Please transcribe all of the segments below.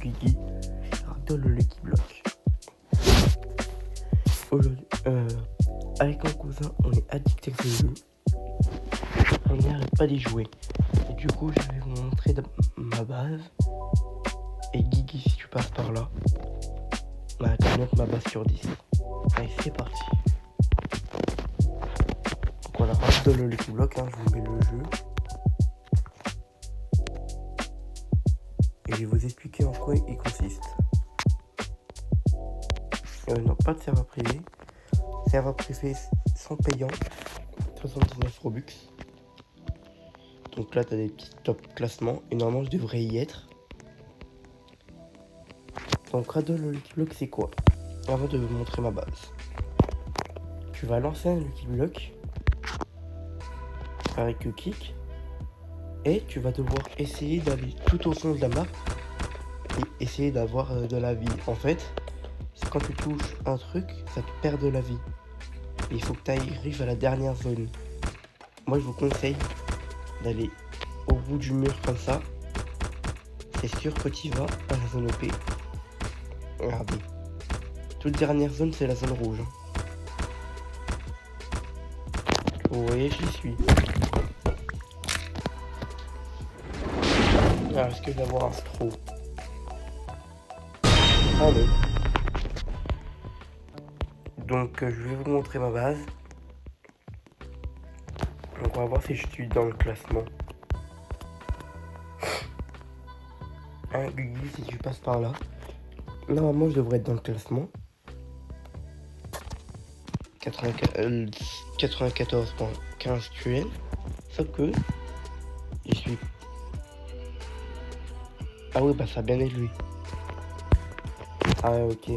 Guigui, Ragdoll le Lucky Block. Aujourd'hui, avec mon cousin, on est addicté à ce jeu. On n'arrête pas d'y jouer. Et du coup, je vais vous montrer ma base. Et Guigui, si tu passes par là, bah, tu notes ma base sur 10. Allez, c'est parti. Donc voilà, Ragdoll le Lucky Block, je vous mets le jeu. Et je vais vous expliquer en quoi il consiste. Non, pas de serveur privé. Serveurs privés sont payants. 79 Robux. Donc là, tu as des petits top classements. Et normalement, je devrais y être. Donc, Ragdoll le Lucky Block, c'est quoi? Avant de vous montrer ma base. Tu vas lancer un Lucky Block avec le kick. Et tu vas devoir essayer d'aller tout au fond de la map. Et essayer d'avoir de la vie. En fait, quand tu touches un truc, ça te perd de la vie. Et il faut que tu arrives à la dernière zone. Moi, je vous conseille d'aller au bout du mur comme ça. C'est sûr que tu vas à la zone OP. Regardez. Toute dernière zone, c'est la zone rouge. Vous voyez, j'y suis. Alors, est-ce que je vais avoir un stro? Ah non. Donc, je vais vous montrer ma base. Donc, on va voir si je suis dans le classement. Guigui, si tu passes par là. Normalement, je devrais être dans le classement. 94.15 QL. Sauf que je suis. Ah oui, bah ça a bien élevé. Ah ouais, ok.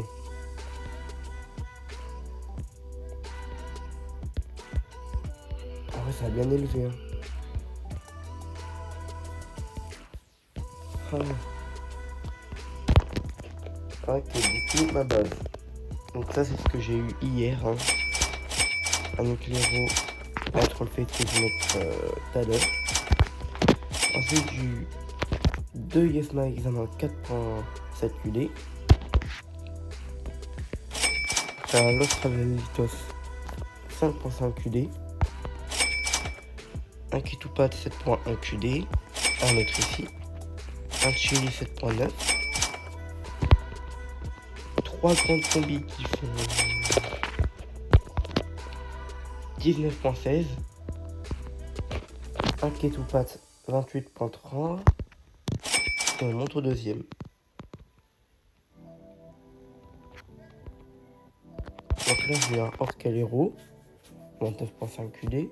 Ah ouais, ça a bien élevé. Ah ouais. Ok, du coup, ma base. Donc ça, c'est ce que j'ai eu hier. Un éclairo, un trophée que je vais mettre tout à l'heure. Ensuite, j'ai eu 2 Yes My Examen 4.7 QD. Un Lostralitos 5.5 QD. Un Kitupat 7.1 QD. Un autre ici. Un Chili 7.9. 3 grandes combis qui font 19.16. Un Ketupat 28.3. Et on monte au deuxième. Donc là j'ai un Orcalero 29.5 QD.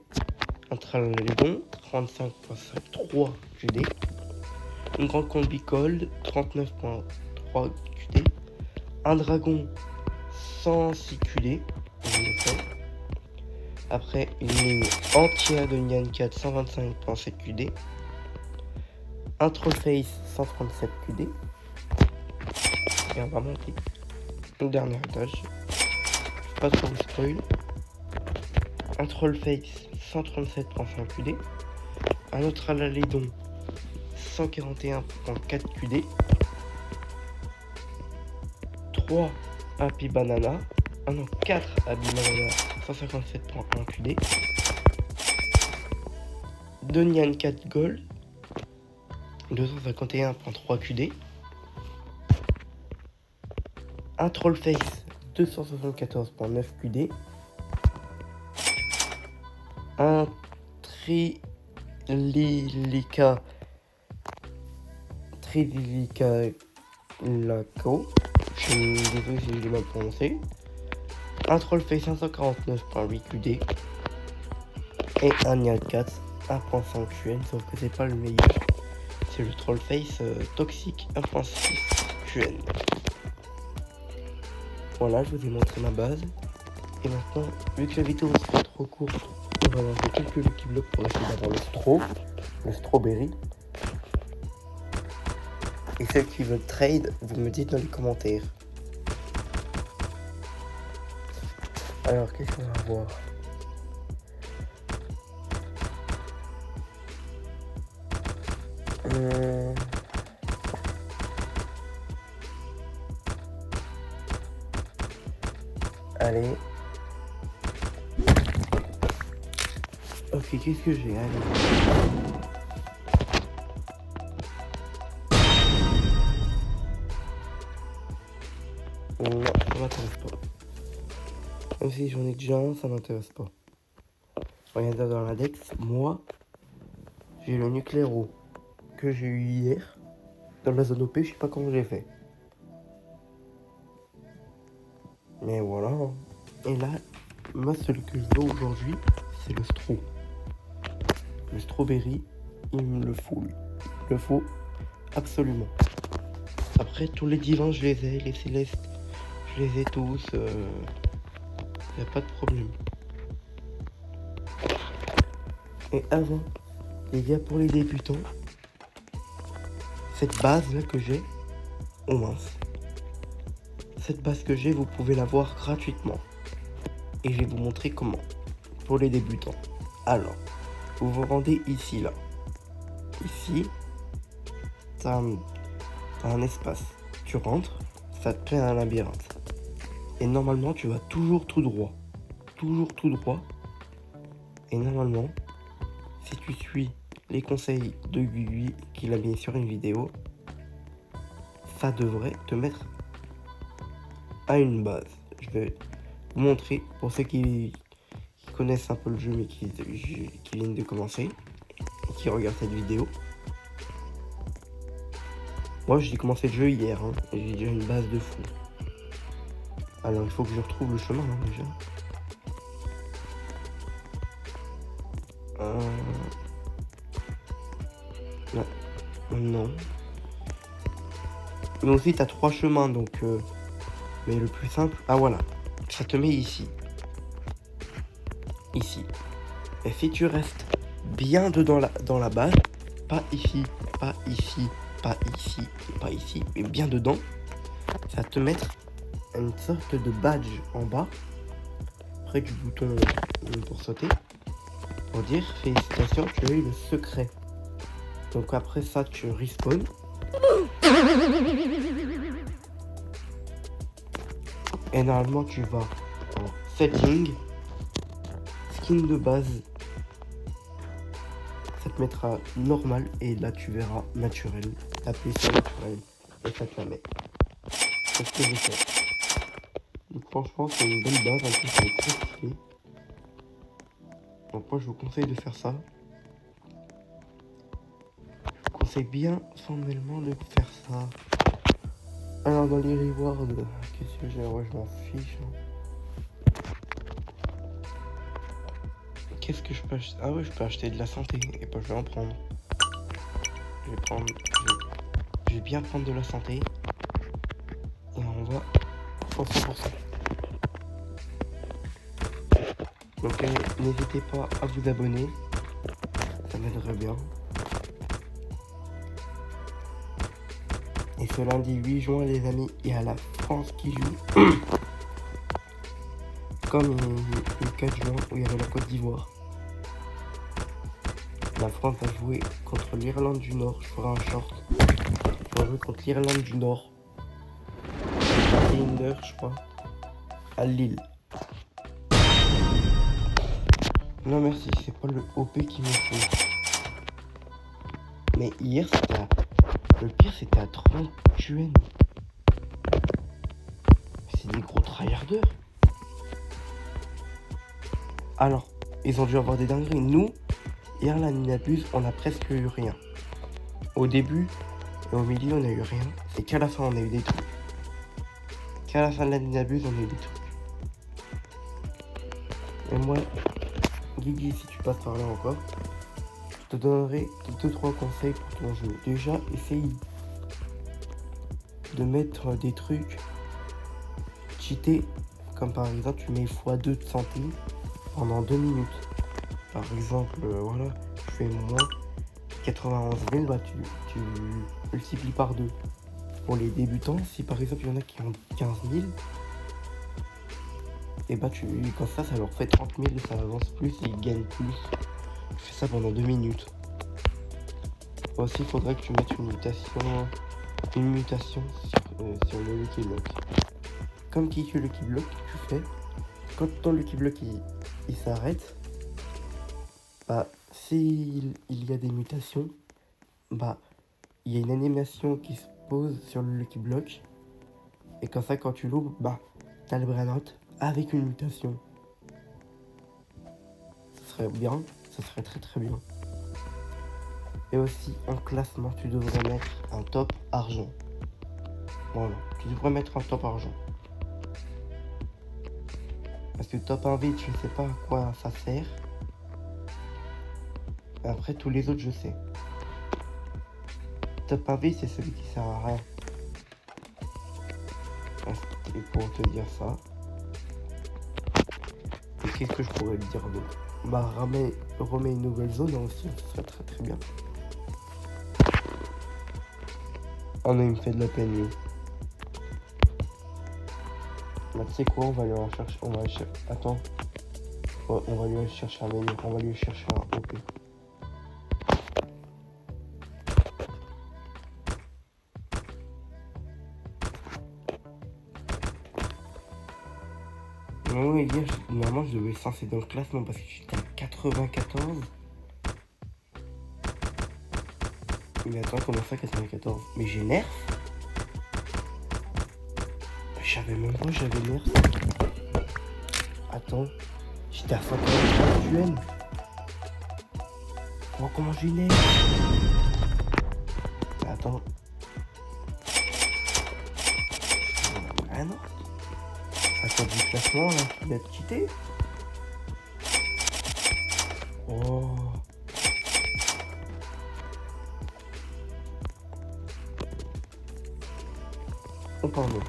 Un Tralaledon 35.53 QD. Une grande combi Cold 39.3 QD. Un dragon 106 QD. Après une ligne entière de Nyan 4 125.7 QD. Un Trollface 137 QD. Et on va monter au dernier étage. Pas trop vous spoil. Un Trollface 137.5 QD. Un autre Alaledon 141.4 QD. 3 Happy Banana. 4 Happy Banana 157.1 QD. 2 Nyan 4 Gold 251.3 QD. Un Trollface 274.9 QD. Un Trililica Laco. Je suis désolé si j'ai mal prononcé. Un Trollface 549.8 QD. Et un Nial 4 1.5 QN, sauf que c'est pas le meilleur. C'est le Trollface toxique 1.6 QN. Voilà, je vous ai montré ma base. Et maintenant, vu que la vidéo sera trop courte, on va lancer quelques Lucky Blocks pour essayer d'avoir le strawberry. Et ceux qui veulent trade, vous me dites dans les commentaires. Alors, qu'est-ce qu'on va voir? Allez. Ok, qu'est-ce que j'ai? Allez. Non, ça m'intéresse pas. Même si j'en ai déjà un, ça m'intéresse pas. Regardez dans l'index, moi, j'ai le nucléaire que j'ai eu hier. Dans la zone OP, je sais pas comment j'ai fait. Mais voilà. Et là, moi, celui que je veux aujourd'hui, c'est le stro. Le strawberry, il me le faut. Il me le faut absolument. Après, tous les divins, je les ai. Les célestes, je les ai tous. Y a pas de problème. Et avant, les gars, pour les débutants, cette base là que j'ai, oh mince. Cette base que j'ai, vous pouvez l'avoir gratuitement. Et je vais vous montrer comment. Pour les débutants. Alors, vous vous rendez ici, là. Ici, t'as un espace. Tu rentres, ça te crée un labyrinthe. Et normalement, tu vas toujours tout droit. Toujours tout droit. Et normalement, si tu suis les conseils de Guigui qu'il a mis sur une vidéo, ça devrait te mettre à une base. Je vais vous montrer pour ceux qui connaissent un peu le jeu mais qui viennent de commencer et qui regardent cette vidéo. Moi j'ai commencé le jeu hier hein, et j'ai déjà une base de fou. Alors il faut que je retrouve le chemin hein, déjà. Non. Mais aussi t'as 3 chemins donc mais le plus simple. Ah voilà. Ça te met ici. Ici. Et si tu restes bien dedans dans la base, pas ici, pas ici, pas ici, et pas ici, mais bien dedans, ça va te mettre une sorte de badge en bas, près du bouton pour sauter, pour dire félicitations, tu as eu le secret. Donc après ça, tu respawn. Et normalement, tu vas en setting, skin de base. Ça te mettra normal et là tu verras naturel. T'appuies sur naturel et ça te la met. C'est ce que j'ai fait. Donc franchement c'est une bonne base, en plus c'est très stylé. Donc moi je vous conseille de faire ça. Je vous conseille bien formellement de faire ça. Alors dans les rewards, qu'est-ce que j'ai? Ouais je m'en fiche. Qu'est-ce que je peux acheter? Ah ouais je peux acheter de la santé et pas je vais en prendre. Je vais bien prendre de la santé. Et on va pour 100%. Donc n'hésitez pas à vous abonner. Ça m'aiderait bien. Et ce lundi 8 juin les amis, il y a la France qui joue. Comme le 4 juin où il y avait la Côte d'Ivoire. La France va jouer contre l'Irlande du Nord. Je ferai un short. On va jouer contre l'Irlande du Nord. 21h je crois. À Lille. Non merci, c'est pas le OP qui me faut. Mais hier c'était à... Le pire c'était à 30 UN. C'est des gros tryharders. Alors, ils ont dû avoir des dingueries. Nous, hier la Ninabuse, on a presque eu rien. Au début et au milieu on a eu rien. C'est qu'à la fin on a eu des trucs. Qu'à la fin de la Ninabuse on a eu des trucs. Et moi, Guigui, si tu passes par là encore, je te donnerai 2-3 conseils pour ton jeu. Déjà, essaye de mettre des trucs cheatés, comme par exemple tu mets x2 de santé pendant 2 minutes. Par exemple, voilà, tu fais moins 91 000, bah tu multiplies par 2. Pour les débutants, si par exemple il y en a qui ont 15 000, et bah comme ça leur fait 30 000, ça avance plus et ils gagnent plus. Tu fais ça pendant 2 minutes. Aussi, il faudrait que tu mettes une mutation sur le Lucky Block. Comme qui est le Lucky Block, tu fais quand ton Lucky Block il s'arrête, bah s'il il y a des mutations, bah il y a une animation qui se pose sur le Lucky Block. Et comme ça, quand tu l'ouvres, bah t'as le Brainrot avec une mutation. Ce serait bien, ce serait très très bien. Et aussi en classement, tu devrais mettre un top argent. Voilà, tu devrais mettre un top argent. Parce que top invite, je sais pas à quoi ça sert. Et après, tous les autres, je sais. Top invite, c'est celui qui sert à rien. Et pour te dire ça. Et qu'est-ce que je pourrais le dire d'autre? Bah, remets une nouvelle zone aussi, ce serait très très bien. Oh non, il me fait de la peine, lui. Bah, tu sais quoi, on va lui en chercher. On va aller chercher. Attends. Oh, on va lui aller chercher un meilleur. On va lui chercher un OP. Oui, hier, normalement, je devais être censé dans le classement parce que j'étais à 94. Mais attends, comment ça, 94? Mais j'ai nerf? Je savais même pas que j'avais nerf. Attends, j'étais à 53 actuel. Oh, comment j'ai nerf? Attends. Ah non. Attends, du classement, là, qui va te quitter. Oh. Oh, pardon.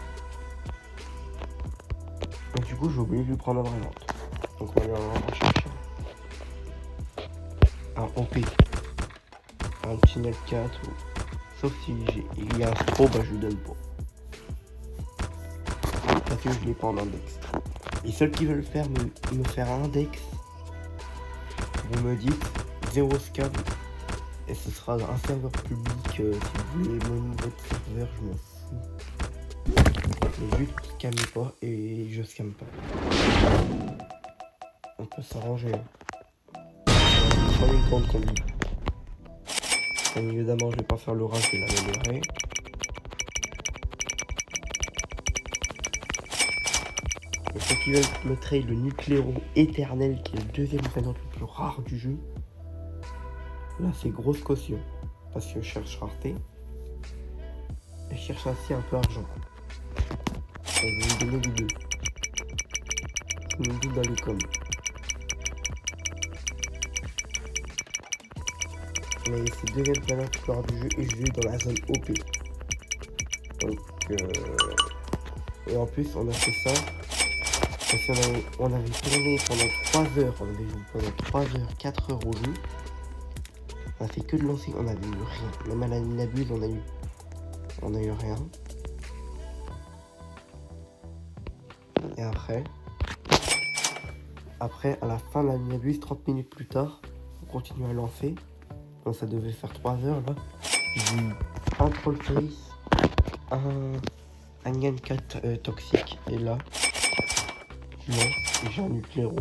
Et du coup, j'ai oublié de lui prendre un Brainrot. Donc, on va lui en rechercher un OP. Un petit net 4 ou... Sauf si il y a un pro, bah je lui donne pas. Parce que je l'ai pas en index. Et ceux qui veulent faire me faire un index, vous me dites 0 scam. Et ce sera un serveur public. Si vous voulez mon votre serveur, je m'en fous. Mais juste scammez pas et je scamme pas. On peut s'arranger. Prendre une grande combi. Évidemment, je vais pas faire l'orage, je vais l'améliorer. Et ceux qui veulent me trade le Nucléo éternel, qui est le deuxième prénom le plus rare du jeu, là c'est grosse caution. Parce que je cherche rareté. Et je cherche aussi un peu argent. Donc vous me donnez les deux. Je me dis dans les coms. Mais c'est le deuxième prénom le plus rare du jeu et je vais dans la zone OP. Donc et en plus on a fait ça. Parce qu'on avait tourné pendant 3 heures, on avait joué pendant 3 heures, 4 heures au jeu. On a fait que de lancer, on avait eu rien. Même à la Nabuse, on a eu rien. Et après, à la fin de la Nabuse, 30 minutes plus tard, on continue à lancer. Donc ça devait faire 3 heures là. J'ai eu un Trollface, un Nyan 4 toxique, et là, non, j'ai un Nucléo.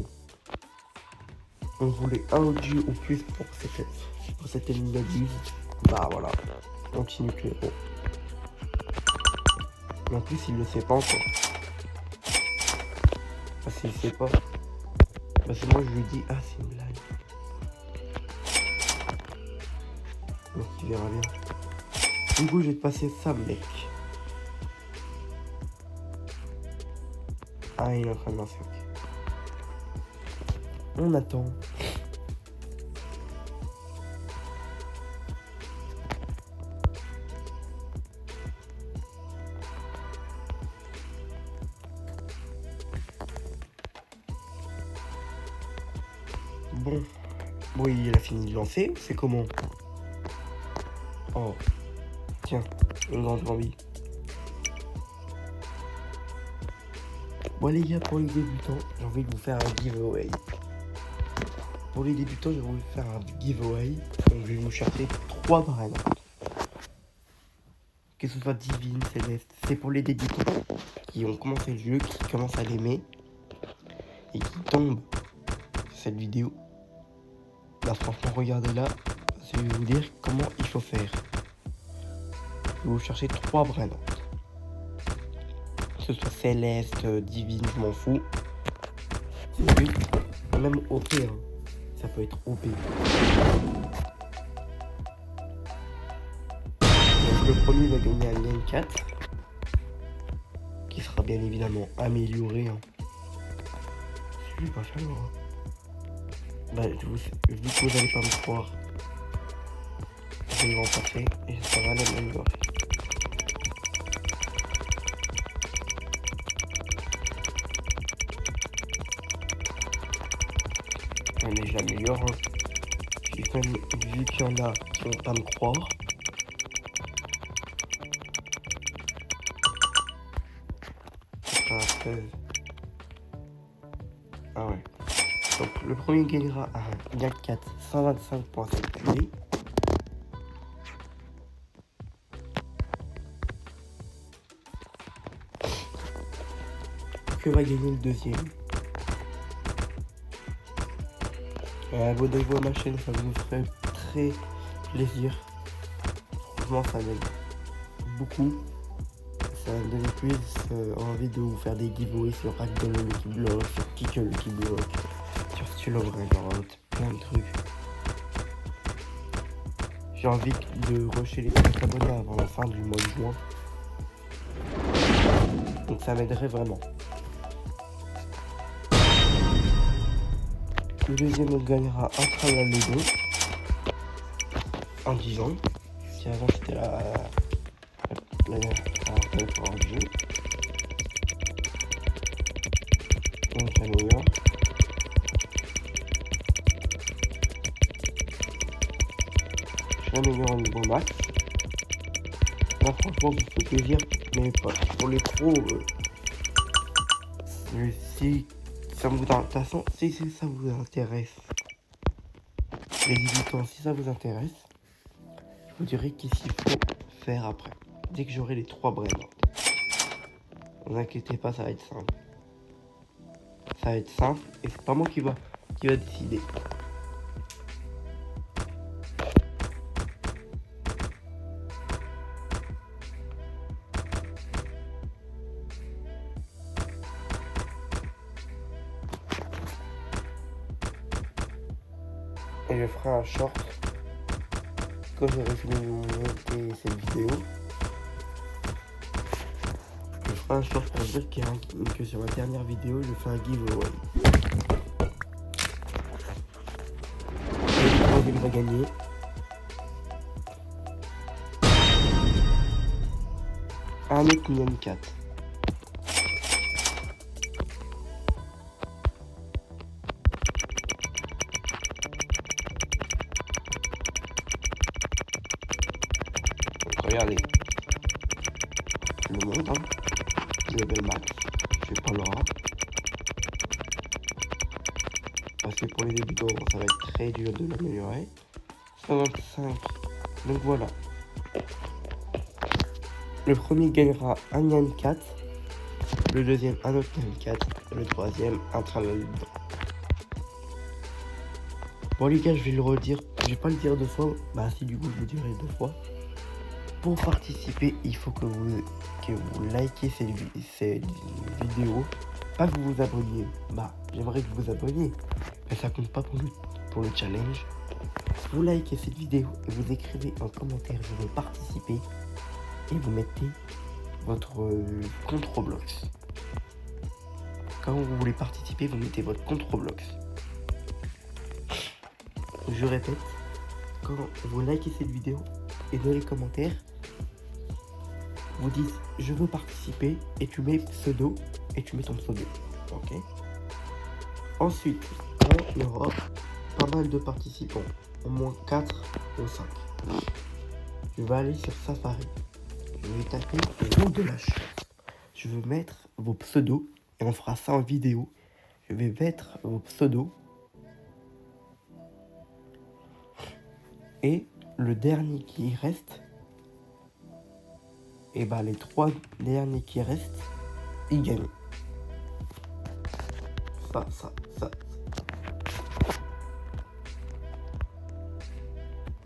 On voulait un OG au plus pour cette Nabuse. Bah voilà, on continue Nucléo. Et en plus, il le sait pas encore. Parce qu'il sait pas. Parce que moi, je lui dis, ah, c'est une blague. Donc, il verra bien. Du coup, je vais te passer ça, mec. Ah, il est en train de lancer, ok. On attend. Bon. Oui, il a fini de lancer. C'est comment? Oh. Tiens, une grande bambi. Bon les gars, pour les débutants, j'ai envie de vous faire un giveaway. Pour les débutants, j'ai envie de faire un giveaway. Donc je vais vous chercher 3 Brainrot. Que ce soit divine, céleste, c'est pour les débutants qui ont commencé le jeu, qui commencent à l'aimer. et qui tombe sur cette vidéo, bah franchement regardez là, je vais vous dire comment il faut faire. Vous cherchez 3 brainstorms. Que ce soit céleste, divine, je m'en fous. C'est juste, même OP, hein. Ça peut être OP. Donc le premier va gagner un lien 4. Qui sera bien évidemment amélioré. Hein. Je vais pas faire hein. Bah, vu que vous n'allez pas me croire, je vais l'empasser et ça va l'améliorer. Allez, je l'améliore. Hein. Vu qu'il y en a qui vont pas me croire. Ah ouais. Donc le premier gagnera un GAC 4 125.7 QD. Que va gagner le deuxième? Abonnez-vous à ma chaîne, ça vous ferait très plaisir. Franchement, ça m'aide beaucoup. Ça me donne plus envie de vous faire des giveaways sur Ragdoll le Lucky Block, sur Kick le Lucky Block, sur Stulover, plein de trucs. J'ai envie de rusher les 30 abonnés avant la fin du mois de juin. Donc ça m'aiderait vraiment. Le deuxième gagnera un Tralala en 10 ans. Si avant c'était la jeu. Donc j'améliore. Je l'améliore au niveau max. Là franchement ça fait plaisir, mais pas pour les pros. Si ça vous intéresse, si ça vous intéresse, les débutants, si ça vous intéresse, je vous dirai qu'est-ce qu'il faut faire après. Dès que j'aurai les 3 brainstorms. Ne vous inquiétez pas, ça va être simple. Ça va être simple et c'est pas moi qui va décider. Et je ferai un short quand j'aurai fini de monter cette vidéo. Je ferai un short pour dire que sur ma dernière vidéo, je fais un giveaway. Et le troisième va gagner. Un autre million 4. Regardez. Le monde, hein. Level max. Je vais pas l'aura. Parce que pour les débutants, ça va être très dur de l'améliorer. 125. Donc voilà. Le premier gagnera un Nyan 4. Le deuxième un autre Nyan 4. Et le troisième un Tralala. Bon les gars, je vais le redire. Je vais pas le dire 2 fois. Bah si du coup je le dirai 2 fois. Pour participer, il faut que vous likez cette vidéo. Pas que vous vous abonniez. Bah, j'aimerais que vous vous abonniez. Mais ça compte pas pour le challenge. Vous likez cette vidéo et vous écrivez en commentaire je veux participer. Et vous mettez votre compte Roblox. Quand vous voulez participer, vous mettez votre compte Roblox. Je répète, quand vous likez cette vidéo et dans les commentaires, vous dites je veux participer et tu mets pseudo et tu mets ton pseudo. Ok. Ensuite, quand il y aura pas mal de participants, au moins 4 ou 5, je vais aller sur Safari. Je vais taper le nom de la chaîne. Je vais mettre vos pseudos et on fera ça en vidéo. Je vais mettre vos pseudos. Et le dernier qui reste, et bah les 3 derniers qui restent, ils gagnent. ça.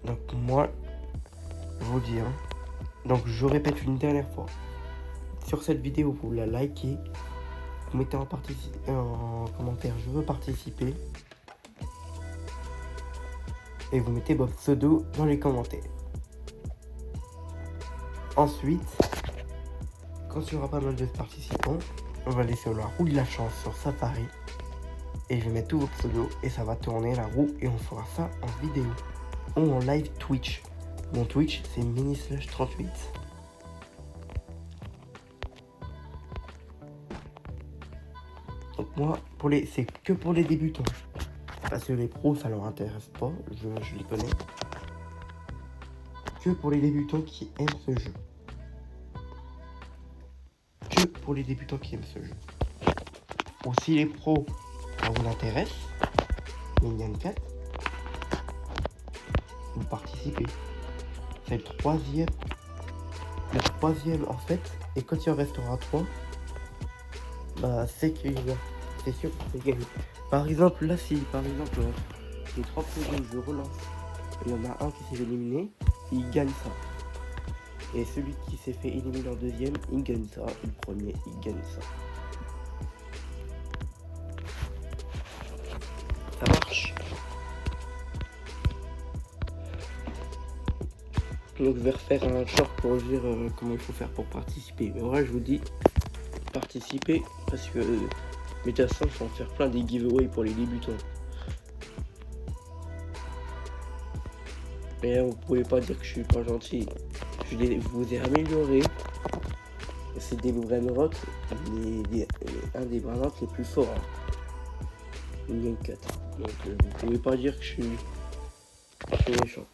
Donc moi, je vous dis, hein. Donc je répète une dernière fois. Sur cette vidéo, vous la likez. Vous mettez en commentaire, je veux participer. Et vous mettez votre pseudo dans les commentaires. Ensuite, quand il y aura pas mal de participants, on va laisser la roue de la chance sur Safari. Et je vais mettre tous vos pseudos et ça va tourner la roue et on fera ça en vidéo. Ou en live Twitch. Mon Twitch c'est mini/38. Donc moi, c'est que pour les débutants. Parce que les pros ça leur intéresse pas, je les connais. Que pour les débutants qui aiment ce jeu. Que pour les débutants qui aiment ce jeu. Ou si les pros, ça vous intéresse, Minion 4, vous participez. C'est le troisième. Le troisième en fait, et quand il en restera 3, bah c'est sûr que c'est gagné. Par exemple, là si par exemple les 3 projets je relance, il y en a un qui s'est fait éliminer, il gagne ça. Et celui qui s'est fait éliminer en deuxième, il gagne ça. Et le premier, il gagne ça. Ça marche. Donc je vais refaire un short pour dire comment il faut faire pour participer. Mais en vrai, je vous dis, participer parce que mes tassins vont faire plein des giveaways pour les débutants. Mais là, vous pouvez pas dire que je suis pas gentil. Je vous ai amélioré. C'est des Brainrot, un des Brainrot les plus forts. Minion 4. Donc vous pouvez pas dire que je suis méchant.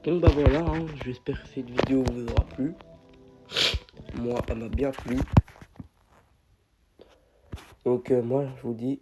Donc bah voilà, hein, j'espère que cette vidéo vous aura plu. Moi, elle m'a bien plu. Donc moi, je vous dis